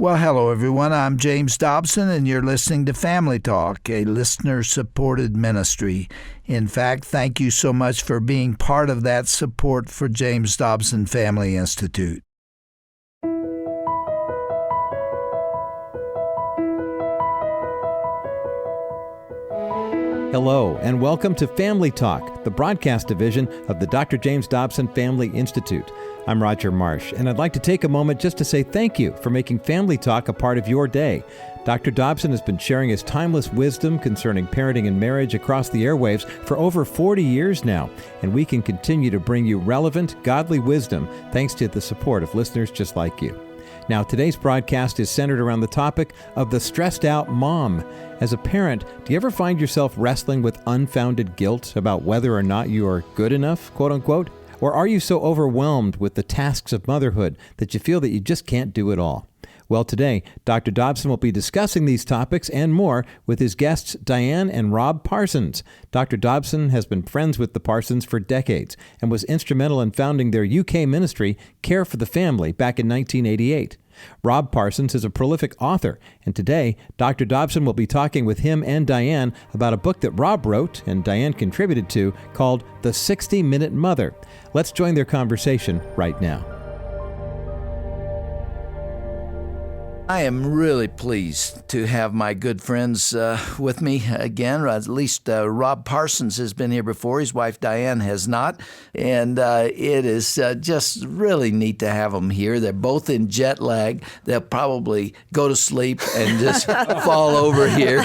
Well, hello, everyone. I'm James Dobson, and you're listening to Family Talk, a listener-supported ministry. In fact, thank you so much for being part of that support for James Dobson Family Institute. Hello, and welcome to Family Talk, the broadcast division of the Dr. James Dobson Family Institute. I'm Roger Marsh, and I'd like to take a moment just to say thank you for making Family Talk a part of your day. Dr. Dobson has been sharing his timeless wisdom concerning parenting and marriage across the airwaves for over 40 years now, and we can continue to bring you relevant, godly wisdom thanks to the support of listeners just like you. Now, today's broadcast is centered around the topic of the stressed out mom. As a parent, do you ever find yourself wrestling with unfounded guilt about whether or not you are good enough, quote unquote? Or are you so overwhelmed with the tasks of motherhood that you feel that you just can't do it all? Well, today, Dr. Dobson will be discussing these topics and more with his guests, Diane and Rob Parsons. Dr. Dobson has been friends with the Parsons for decades and was instrumental in founding their UK ministry, Care for the Family, back in 1988. Rob Parsons is a prolific author, and today, Dr. Dobson will be talking with him and Diane about a book that Rob wrote and Diane contributed to called The 60-Minute Mother. Let's join their conversation right now. I am really pleased to have my good friends with me again. At least Rob Parsons has been here before. His wife Diane has not. And it is just really neat to have them here. They're both in jet lag. They'll probably go to sleep and just fall over here.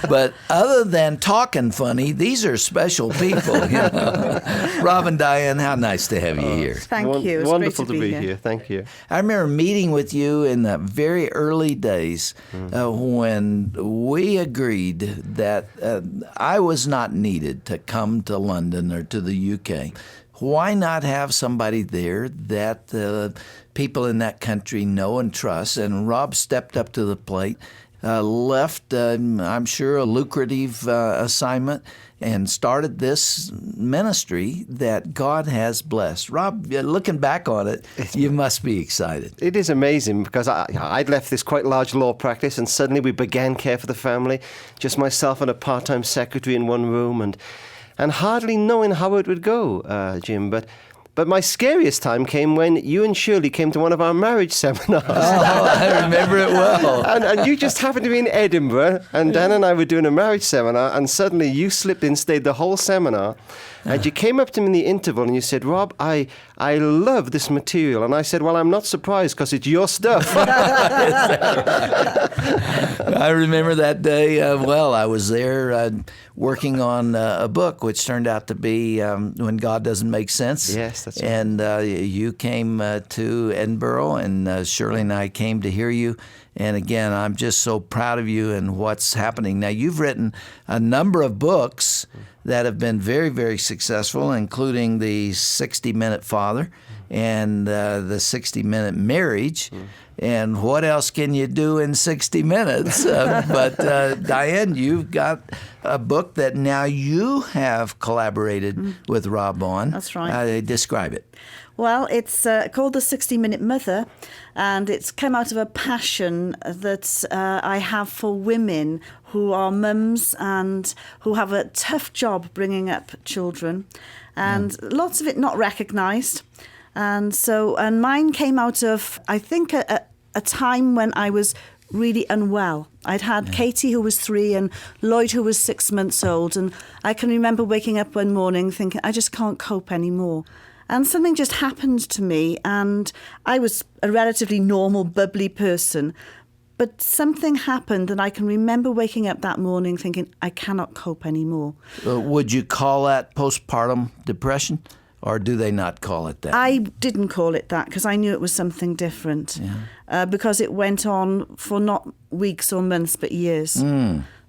But other than talking funny, these are special people. You know? Rob and Diane, how nice to have you here. Thank you. It's wonderful great to be here. Thank you. I remember meeting with you in the very early days when we agreed that I was not needed to come to London or to the UK. Why not have somebody there that people in that country know and trust? And Rob stepped up to the plate, left, I'm sure, a lucrative assignment, and started this ministry that God has blessed. Rob, looking back on it, you must be excited. It is amazing because I'd left this quite large law practice and suddenly we began Care for the Family, just myself and a part-time secretary in one room and hardly knowing how it would go, Jim. But my scariest time came when you and Shirley came to one of our marriage seminars. Oh, I remember it well. And you just happened to be in Edinburgh, and Dan and I were doing a marriage seminar, and suddenly you slipped in, stayed the whole seminar, and you came up to me in the interval and you said, Rob, I love this material. And I said, well, I'm not surprised because it's your stuff. I remember that day well. I was there working on a book, which turned out to be When God Doesn't Make Sense. Yes, that's right. And you came to Edinburgh, and Shirley and I came to hear you. And again, I'm just so proud of you and what's happening. Now, you've written a number of books that have been very, very successful, including the 60-Minute Father and the 60-Minute Marriage. And what else can you do in 60 minutes? But Diane, you've got a book that now you have collaborated with Rob on. That's right. Describe it. Well, it's called The 60-Minute Mother, and it's come out of a passion that I have for women who are mums and who have a tough job bringing up children, and lots of it not recognised. And mine came out of, I think, a time when I was really unwell. I'd had Katie, who was 3, and Lloyd, who was 6 months old. And I can remember waking up one morning thinking, I just can't cope anymore. And something just happened to me, and I was a relatively normal, bubbly person. But something happened, and I can remember waking up that morning thinking, I cannot cope anymore. Would you call that postpartum depression? Or do they not call it that? I didn't call it that because I knew it was something different. Because it went on for not weeks or months, but years.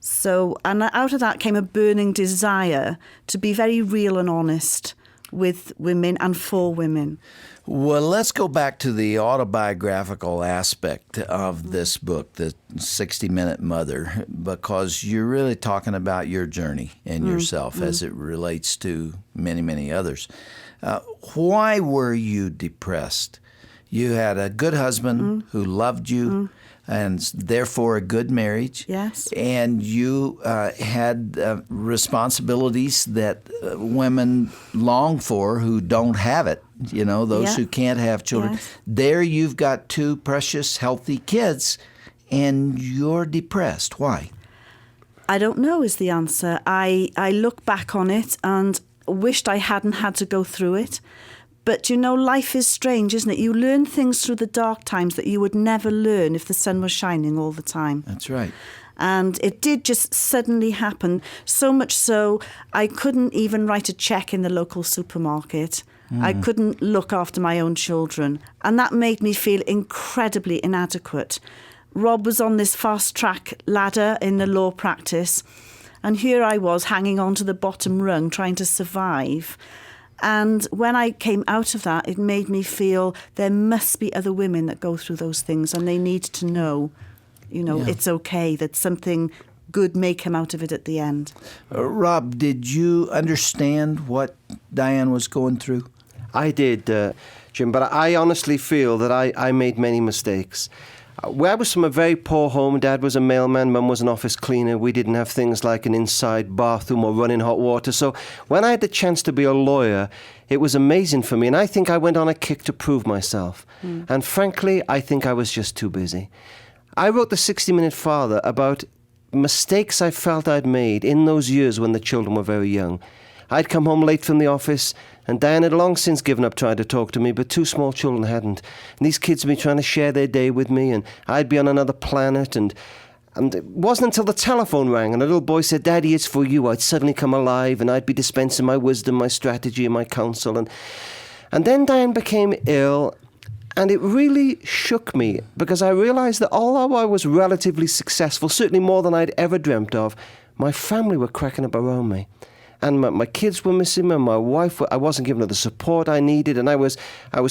So, and out of that came a burning desire to be very real and honest with women and for women. Well, let's go back to the autobiographical aspect of this book, The 60-Minute Mother, because you're really talking about your journey and yourself as it relates to many, many others. Why were you depressed? You had a good husband who loved you, and therefore a good marriage. Yes. And you had responsibilities that women long for who don't have it. You know, those who can't have children. Yes. There you've got two precious, healthy kids, and you're depressed. Why? I don't know is the answer. I look back on it and wished I hadn't had to go through it. But, you know, life is strange, isn't it? You learn things through the dark times that you would never learn if the sun was shining all the time. That's right. And it did just suddenly happen, so much so I couldn't even write a cheque in the local supermarket. I couldn't look after my own children. And that made me feel incredibly inadequate. Rob was on this fast-track ladder in the law practice, and here I was hanging on to the bottom rung trying to survive. And when I came out of that, it made me feel there must be other women that go through those things, and they need to know, you know, it's okay, that something good may come out of it at the end. Rob, did you understand what Diane was going through? I did, Jim, but I honestly feel that I made many mistakes. I was from a very poor home. Dad was a mailman, Mum was an office cleaner. We didn't have things like an inside bathroom or running hot water. So when I had the chance to be a lawyer, it was amazing for me. And I think I went on a kick to prove myself. And frankly, I think I was just too busy. I wrote the 60-Minute Father about mistakes I felt I'd made in those years when the children were very young. I'd come home late from the office, and Diane had long since given up trying to talk to me, but two small children hadn't. And these kids had been trying to share their day with me, and I'd be on another planet, and it wasn't until the telephone rang and a little boy said, "Daddy, it's for you," I'd suddenly come alive, and I'd be dispensing my wisdom, my strategy, and my counsel. And then Diane became ill, and it really shook me, because I realized that although I was relatively successful, certainly more than I'd ever dreamt of, my family were cracking up around me. And my kids were missing me, and my wife, I wasn't giving her the support I needed, and I was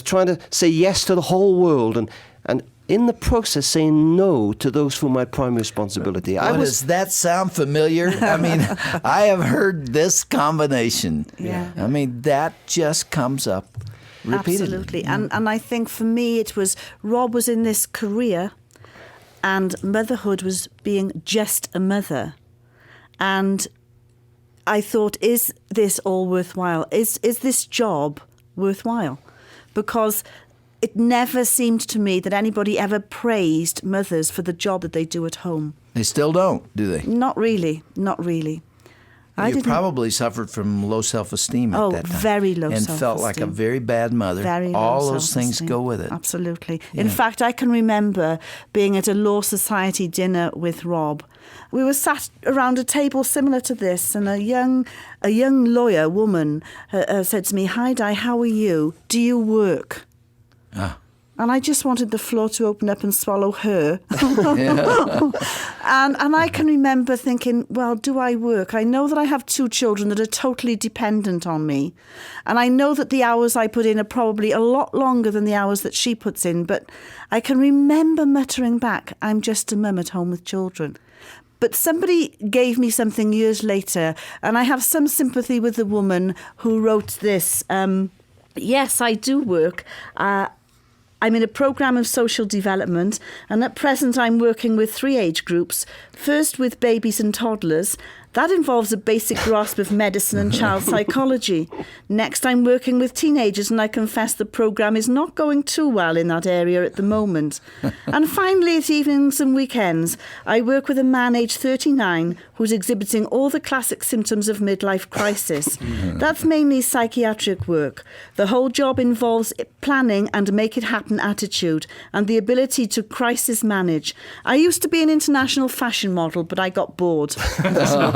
trying to say yes to the whole world, and in the process saying no to those for my primary responsibility. Does that sound familiar? I mean, I have heard this combination. Yeah. I mean, that just comes up repeatedly. Absolutely. And I think for me it was, Rob was in this career and motherhood was being just a mother. And I thought, is this all worthwhile? Is this job worthwhile? Because it never seemed to me that anybody ever praised mothers for the job that they do at home. They still don't, do they? Not really. Not really. You probably suffered from low self-esteem at that time. Very low and self-esteem. And felt like a very bad mother. Very low All those self-esteem. things go with it. Absolutely. Yeah. In fact, I can remember being at a Law Society dinner with Rob. We were sat around a table similar to this, and a young lawyer woman said to me, "Hi, Di, how are you? Do you work?" And I just wanted the floor to open up and swallow her. And I can remember thinking, well, do I work? I know that I have two children that are totally dependent on me. And I know that the hours I put in are probably a lot longer than the hours that she puts in. But I can remember muttering back, I'm just a mum at home with children. But somebody gave me something years later, and I have some sympathy with the woman who wrote this. Yes, I do work. I'm in a programme of social development, and at present I'm working with 3 age groups. First with babies and toddlers. That involves a basic grasp of medicine and child psychology. Next, I'm working with teenagers, and I confess the programme is not going too well in that area at the moment. And finally, at evenings and weekends, I work with a man aged 39 who's exhibiting all the classic symptoms of midlife crisis. That's mainly psychiatric work. The whole job involves planning and make it happen attitude and the ability to crisis manage. I used to be an international fashion model, but I got bored.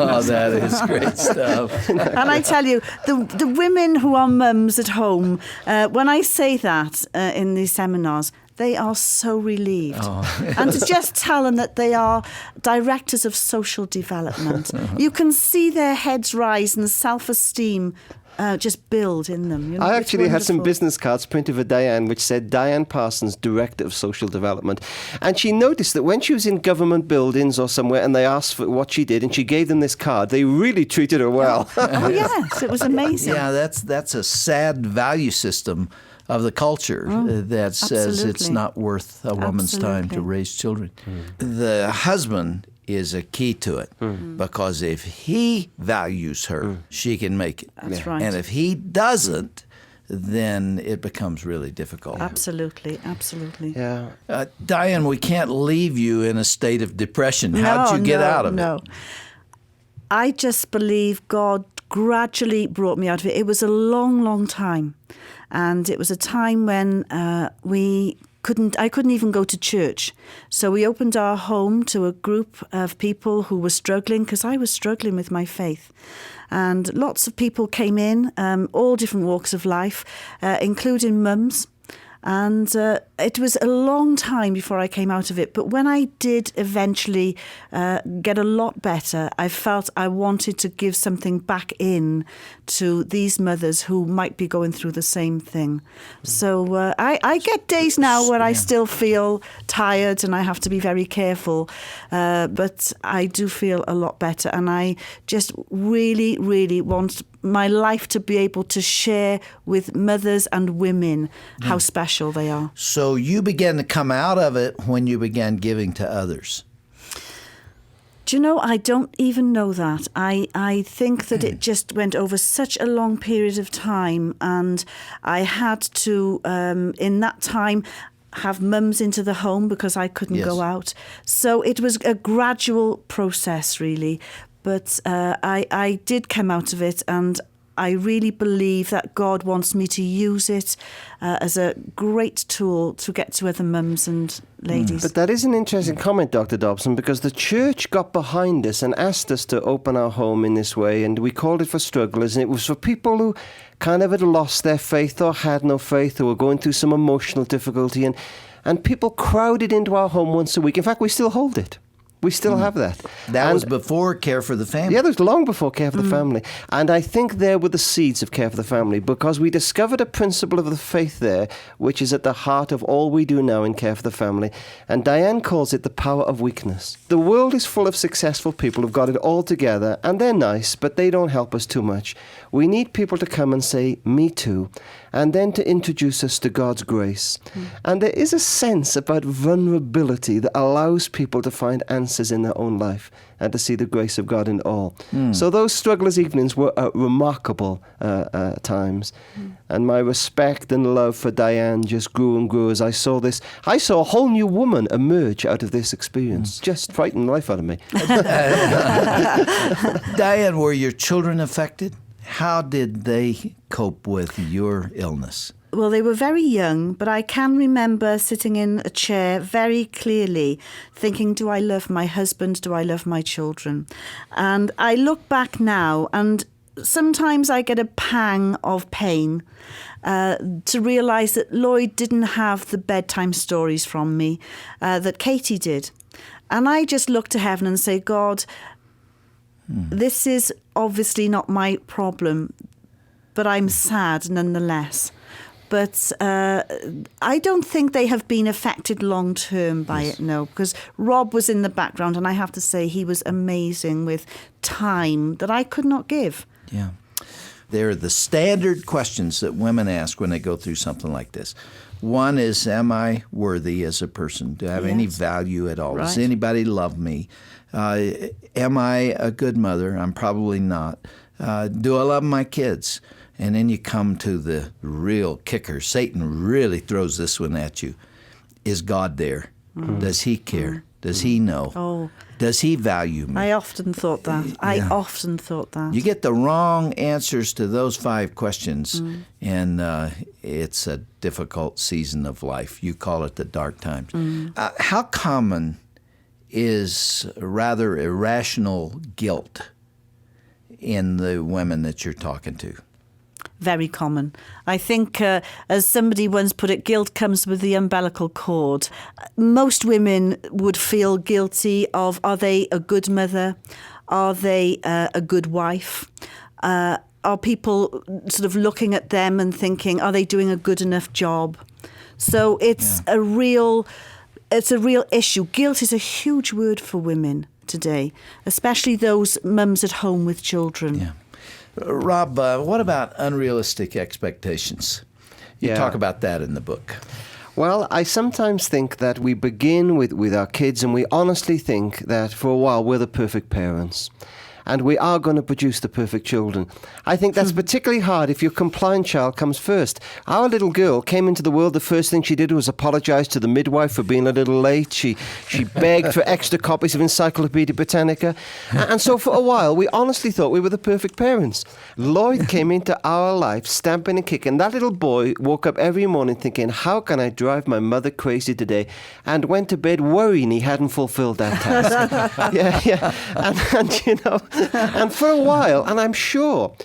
Oh, that is great stuff. And I tell you, the women who are mums at home, when I say that in these seminars, they are so relieved. And to just tell them that they are directors of social development, you can see their heads rise and self-esteem just build in them. You know, I actually had some wonderful. business cards printed for Diane which said Dianne Parsons, Director of Social Development. And she noticed that when she was in government buildings or somewhere and they asked for what she did and she gave them this card, they really treated her well. Oh, yes, it was amazing. Yeah, that's a sad value system of the culture that says it's absolutely. not worth a woman's time to raise children. The husband is a key to it because if he values her, she can make it. That's right. And if he doesn't, then it becomes really difficult. Absolutely, absolutely. Yeah. Diane, we can't leave you in a state of depression. How'd you get out of it? I just believe God gradually brought me out of it. It was a long, long time. And it was a time when I couldn't even go to church. So we opened our home to a group of people who were struggling, because I was struggling with my faith. And lots of people came in, all different walks of life, including mums. And it was a long time before I came out of it. But when I did eventually get a lot better, I felt I wanted to give something back in to these mothers who might be going through the same thing. So I get days now where I still feel tired and I have to be very careful. But I do feel a lot better. And I just really, really want my life to be able to share with mothers and women how special they are. So you began to come out of it when you began giving to others. Do you know, I don't even know that. I think that it just went over such a long period of time, and I had to, in that time, have mums into the home because I couldn't go out. So it was a gradual process, really. But I did come out of it, and I really believe that God wants me to use it as a great tool to get to other mums and ladies. But that is an interesting comment, Dr. Dobson, because the church got behind us and asked us to open our home in this way, and we called it for strugglers, and it was for people who kind of had lost their faith or had no faith or were going through some emotional difficulty, and people crowded into our home once a week. In fact, we still hold it. We still have that. That was before Care for the Family. Yeah, that was long before Care for the Family. And I think there were the seeds of Care for the Family, because we discovered a principle of the faith there, which is at the heart of all we do now in Care for the Family. And Diane calls it the power of weakness. The world is full of successful people who've got it all together, and they're nice, but they don't help us too much. We need people to come and say, me too, and then to introduce us to God's grace. And there is a sense about vulnerability that allows people to find answers in their own life and to see the grace of God in all. So those strugglers' evenings were remarkable times. And my respect and love for Diane just grew and grew as I saw this. I saw a whole new woman emerge out of this experience. Just frightened the life out of me. Diane, were your children affected? How did they cope with your illness? Well, they were very young, but I can remember sitting in a chair very clearly thinking, do I love my husband? Do I love my children? And I look back now, and sometimes I get a pang of pain to realise that Lloyd didn't have the bedtime stories from me, that Katie did. And I just look to heaven and say, God, this is obviously not my problem, but I'm sad nonetheless. But I don't think they have been affected long term by it, no, because Rob was in the background, and I have to say he was amazing with time that I could not give. Yeah. They're the standard questions that women ask when they go through something like this. One is, am I worthy as a person? Do I have any value at all? Right. Does anybody love me? Am I a good mother? I'm probably not. Do I love my kids? And then you come to the real kicker. Satan really throws this one at you. Is God there? Does he care? Does he know? Oh. Does he value me? I often thought that. I often thought that. You get the wrong answers to those 5 questions, and it's a difficult season of life. You call it the dark times. How common is rather irrational guilt in the women that you're talking to? Very common. I think, as somebody once put it, guilt comes with the umbilical cord. Most women would feel guilty of, are they a good mother? Are they a good wife? Are people sort of looking at them and thinking, are they doing a good enough job? So it's a real issue. Guilt is a huge word for women today, especially those mums at home with children. Yeah. Rob, what about unrealistic expectations? You talk about that in the book. Well, I sometimes think that we begin with our kids and we honestly think that for a while we're the perfect parents. And we are going to produce the perfect children. I think that's particularly hard if your compliant child comes first. Our little girl came into the world, the first thing she did was apologize to the midwife for being a little late. She begged for extra copies of Encyclopedia Britannica. And so for a while, we honestly thought we were the perfect parents. Lloyd came into our life, stamping and kicking. That little boy woke up every morning thinking, how can I drive my mother crazy today? And went to bed worrying he hadn't fulfilled that task. Yeah. And you know... And for a while, and I'm sure,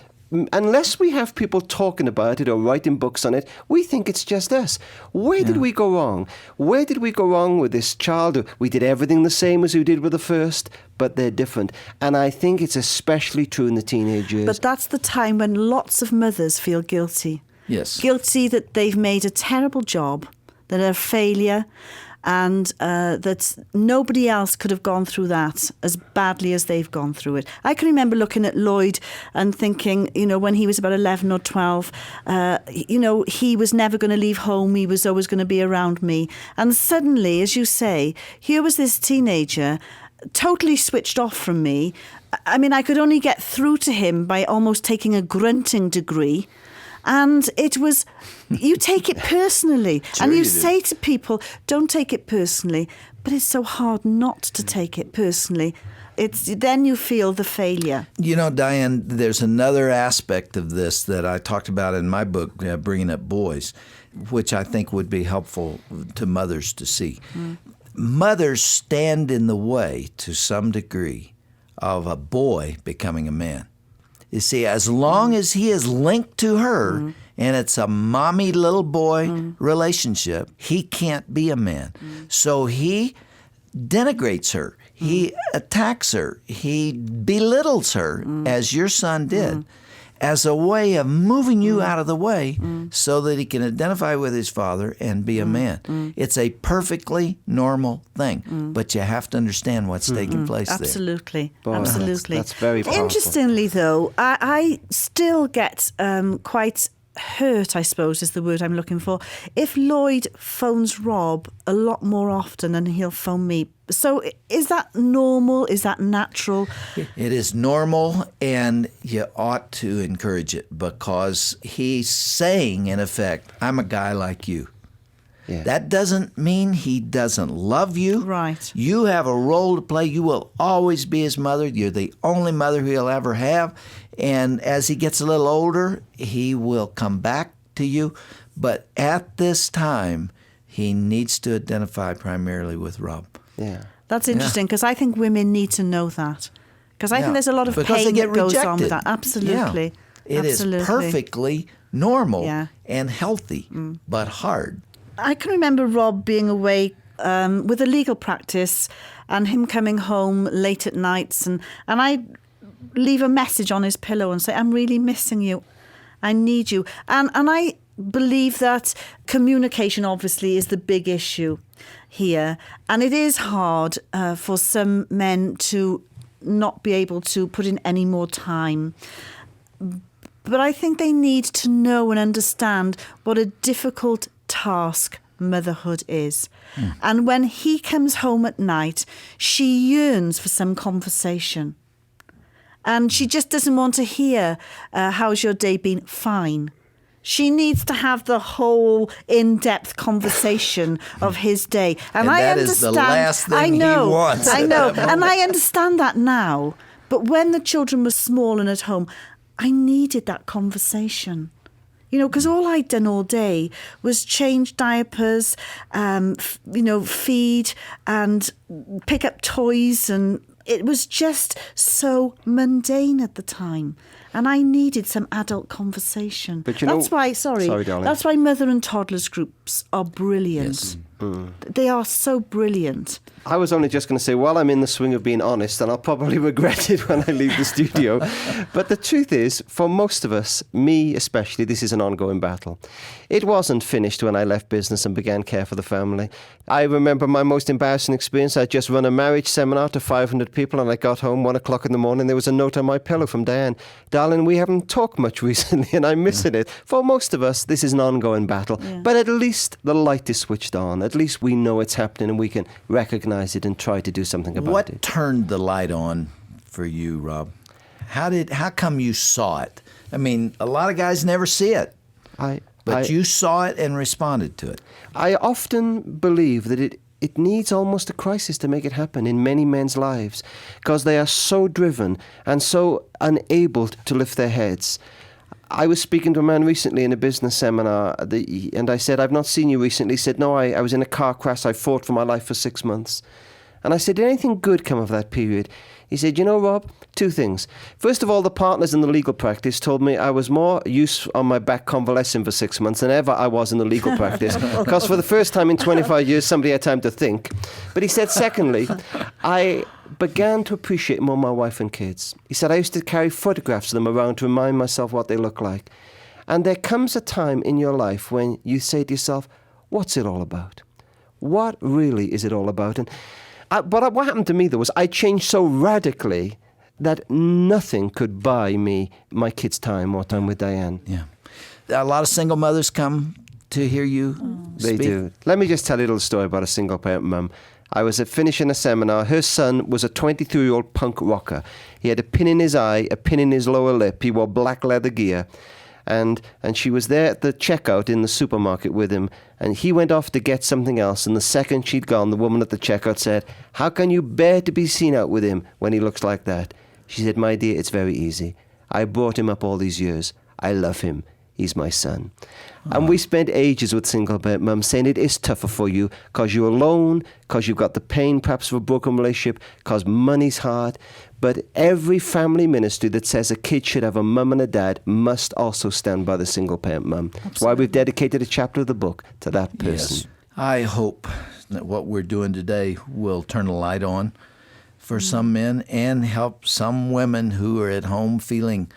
unless we have people talking about it or writing books on it, we think it's just us. Where did we go wrong? Where did we go wrong with this child? We did everything the same as we did with the first, but they're different. And I think it's especially true in the teenage years. But that's the time when lots of mothers feel guilty. Yes. Guilty that they've made a terrible job, that they're a failure, and that nobody else could have gone through that as badly as they've gone through it. I can remember looking at Lloyd and thinking, you know, when he was about 11 or 12, you know, he was never going to leave home. He was always going to be around me. And suddenly, as you say, here was this teenager totally switched off from me. I mean, I could only get through to him by almost taking a grunting degree. And it was, you take it personally. Sure and you you do. say to people, don't take it personally. But it's so hard not to take it personally. Then you feel the failure. You know, Diane, there's another aspect of this that I talked about in my book, Bringing Up Boys, which I think would be helpful to mothers to see. Mothers stand in the way, to some degree, of a boy becoming a man. You see, as long as he is linked to her and it's a mommy little boy relationship, he can't be a man. So he denigrates her. He attacks her. He belittles her, as your son did, as a way of moving you out of the way so that he can identify with his father and be a man. It's a perfectly normal thing, but you have to understand what's taking place there. Absolutely. Boy, Absolutely. that's very powerful. Interestingly, though, I still get quite hurt, I suppose, is the word I'm looking for, if Lloyd phones Rob a lot more often than he'll phone me. So is that normal? Is that natural? It is normal, and you ought to encourage it because he's saying, in effect, I'm a guy like you. Yeah. That doesn't mean he doesn't love you. Right. You have a role to play. You will always be his mother. You're the only mother he'll ever have. And as he gets a little older, he will come back to you. But at this time, he needs to identify primarily with Rob. Yeah. That's interesting because I think women need to know that. Because I think there's a lot of Because they pain get that goes on rejected. with that. Absolutely. Yeah. It Absolutely. is perfectly normal Yeah. and healthy, but hard. I can remember Rob being away with a legal practice and him coming home late at nights and I leave a message on his pillow and say, I'm really missing you. I need you. And I believe that communication obviously is the big issue here. And it is hard for some men to not be able to put in any more time. But I think they need to know and understand what a difficult task motherhood is. And when he comes home at night, she yearns for some conversation. And she just doesn't want to hear, how's your day been? Fine. She needs to have the whole in-depth conversation of his day. And I that is the understand. last thing he wants I at know. that moment. And I understand that now. But when the children were small and at home, I needed that conversation. You know, because all I'd done all day was change diapers, feed and pick up toys. And it was just so mundane at the time. And I needed some adult conversation. But you know, that's why, sorry, darling. that's why mother and toddlers groups are brilliant. Yes. They are so brilliant. I was only just going to say, well, I'm in the swing of being honest, and I'll probably regret it when I leave the studio. But the truth is, for most of us, me especially, this is an ongoing battle. It wasn't finished when I left business and began care for the family. I remember my most embarrassing experience. I'd just run a marriage seminar to 500 people, and I got home 1 o'clock in the morning. There was a note on my pillow from Diane. darling, we haven't talked much recently and I'm missing it. For most of us, this is an ongoing battle. Yeah. But at least the light is switched on. At least we know it's happening and we can recognize it and try to do something about What it. turned the light on for you, Rob? How come you saw it? I mean, a lot of guys never see it, but you saw it and responded to it. I often believe that it needs almost a crisis to make it happen in many men's lives because they are so driven and so unable to lift their heads. I was speaking to a man recently in a business seminar and I said, I've not seen you recently. He said, no, I was in a car crash. I fought for my life for 6 months. And I said, did anything good come of that period? He said, you know, Rob, 2 things. First of all, the partners in the legal practice told me I was more use on my back convalescing for 6 months than ever I was in the legal practice. Because for the first time in 25 years, somebody had time to think. But he said, secondly, I began to appreciate more my wife and kids. He said, I used to carry photographs of them around to remind myself what they look like. And there comes a time in your life when you say to yourself, what's it all about? What really is it all about? But what happened to me, though, was I changed so radically that nothing could buy me my kids' time or time with Diane. Yeah. A lot of single mothers come to hear you They speak. do. Let me just tell you a little story about a single-parent mum. I was finishing a seminar. Her son was a 23-year-old punk rocker. He had a pin in his eye, a pin in his lower lip. He wore black leather gear. And she was there at the checkout in the supermarket with him, and he went off to get something else, and the second she'd gone, the woman at the checkout said, how can you bear to be seen out with him when he looks like that? She said, my dear, it's very easy. I brought him up all these years. I love him. He's my son. And we spent ages with single-parent mums saying it is tougher for you because you're alone, because you've got the pain perhaps of a broken relationship, because money's hard. But every family ministry that says a kid should have a mum and a dad must also stand by the single-parent mum. That's why we've dedicated a chapter of the book to that person. Yes. I hope that what we're doing today will turn a light on for some men and help some women who are at home feeling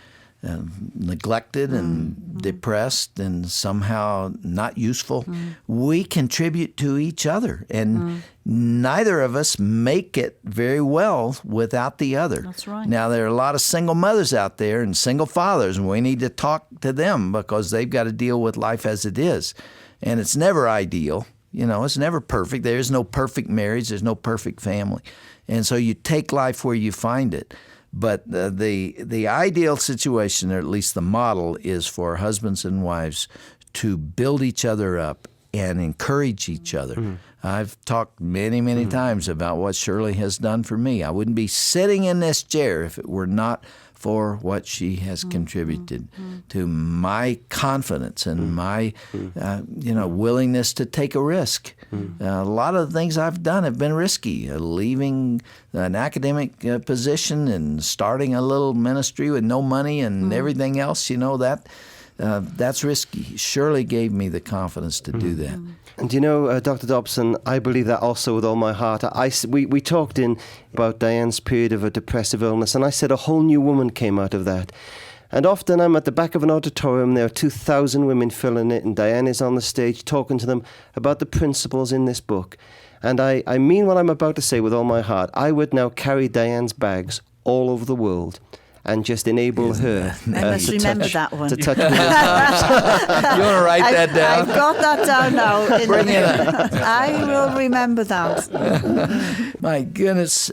neglected and depressed and somehow not useful. We contribute to each other, and neither of us make it very well without the other. That's right. Now, there are a lot of single mothers out there and single fathers, and we need to talk to them because they've got to deal with life as it is. And it's never ideal. You know, it's never perfect. There is no perfect marriage. There's no perfect family. And so you take life where you find it. But the ideal situation, or at least the model, is for husbands and wives to build each other up and encourage each other. I've talked many times about what Shirley has done for me. I wouldn't be sitting in this chair if it were not for what she has contributed to my confidence and my willingness to take a risk. A lot of the things I've done have been risky. Leaving an academic position and starting a little ministry with no money and everything else, that's risky. Shirley gave me the confidence to do that. And Dr. Dobson, I believe that also with all my heart. We talked about Diane's period of a depressive illness, and I said a whole new woman came out of that. And often I'm at the back of an auditorium, there are 2,000 women filling it, and Diane is on the stage talking to them about the principles in this book. And I mean what I'm about to say with all my heart. I would now carry Diane's bags all over the world and just enable her I must remember that one. to touch me. You want to write that down? I've got that down now. Bring it up. I will remember that. My goodness,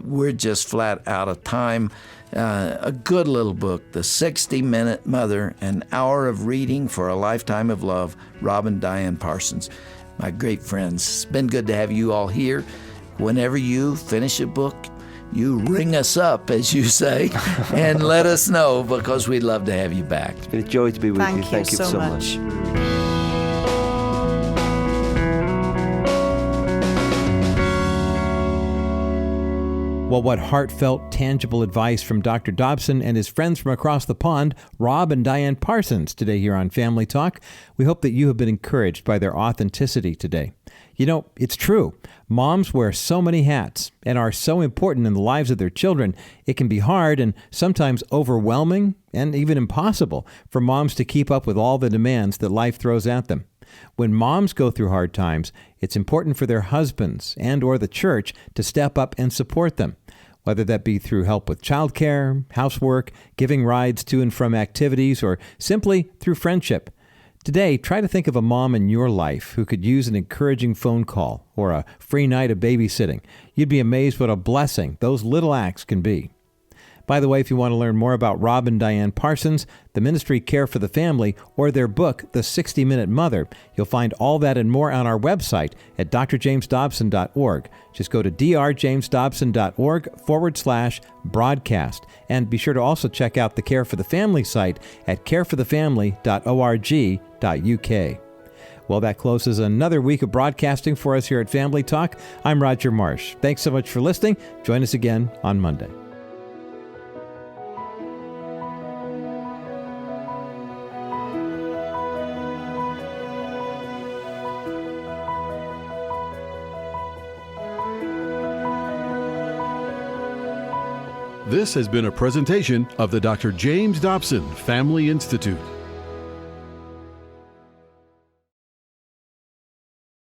we're just flat out of time. A good little book, The 60-Minute Mother, an hour of reading for a lifetime of love, Rob and Dianne Parsons. My great friends, it's been good to have you all here. Whenever you finish a book, you ring us up, as you say, and let us know because we'd love to have you back. It's been a joy to be with you. Thank you so much. Well, what heartfelt, tangible advice from Dr. Dobson and his friends from across the pond, Rob and Dianne Parsons, today here on Family Talk. We hope that you have been encouraged by their authenticity today. It's true. Moms wear so many hats and are so important in the lives of their children. It can be hard and sometimes overwhelming and even impossible for moms to keep up with all the demands that life throws at them. When moms go through hard times, it's important for their husbands and or the church to step up and support them. whether that be through help with childcare, housework, giving rides to and from activities, or simply through friendship. Today, try to think of a mom in your life who could use an encouraging phone call or a free night of babysitting. You'd be amazed what a blessing those little acts can be. By the way, if you want to learn more about Rob and Dianne Parsons, the ministry Care for the Family, or their book, The 60-Minute Mother, you'll find all that and more on our website at drjamesdobson.org. Just go to drjamesdobson.org/broadcast. And be sure to also check out the Care for the Family site at careforthefamily.org.uk. Well, that closes another week of broadcasting for us here at Family Talk. I'm Roger Marsh. Thanks so much for listening. Join us again on Monday. This has been a presentation of the Dr. James Dobson Family Institute.